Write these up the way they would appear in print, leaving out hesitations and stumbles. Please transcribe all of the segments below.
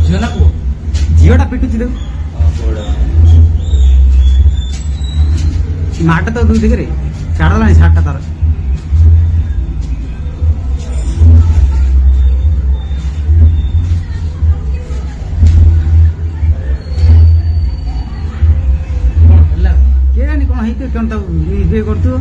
ଝିଅ ନା ପୁଅ? ଝିଅଟା ପିଟୁଛି ଦେଖ ମାଟା ତ ଦୁଇ ଦିଗରେ ଛାଡ଼ିଦେଲାଣି ସାର୍ଟଟା ତାର। କେଜାଣି କଣ ହେଇଥିବ କଣ ତାକୁ ଇଏ କରୁଥିବ।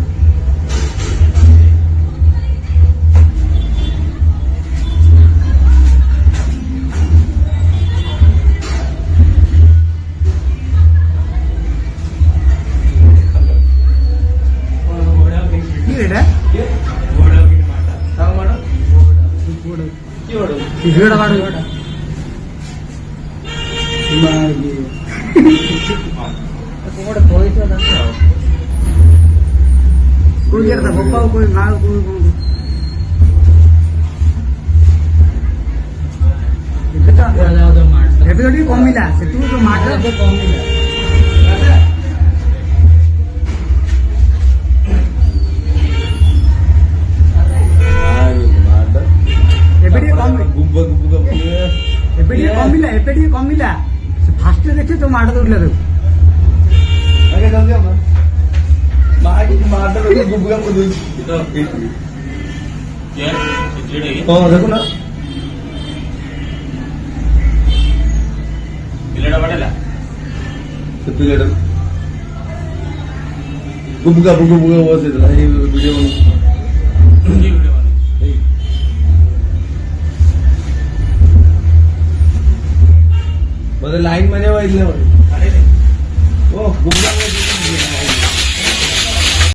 ଝିଅଟା ବାଡ କୋଉ ଜାଗାରେ ବାପା କୋଉ ମା ଏବେ ତ ଟିକେ କମିଲା ସେଠୁ ଯୋଉ ମାଟା କମିଲା। ଏବେ ଟିକେ କମିଲା ଫାଷ୍ଟ ଦେଖି ତ ମାଡ଼ ଦଉଥିଲା ତାକୁ ଦେଖୁନା ପିଲାଟା ବାଡେଇଲା ସେ ପିଲାଟା ଗୁବୁକା ବସେଇଥିଲା ଏଇ ଭିଡିଓ बोले लाइन मध्ये वाजले ओ गुगल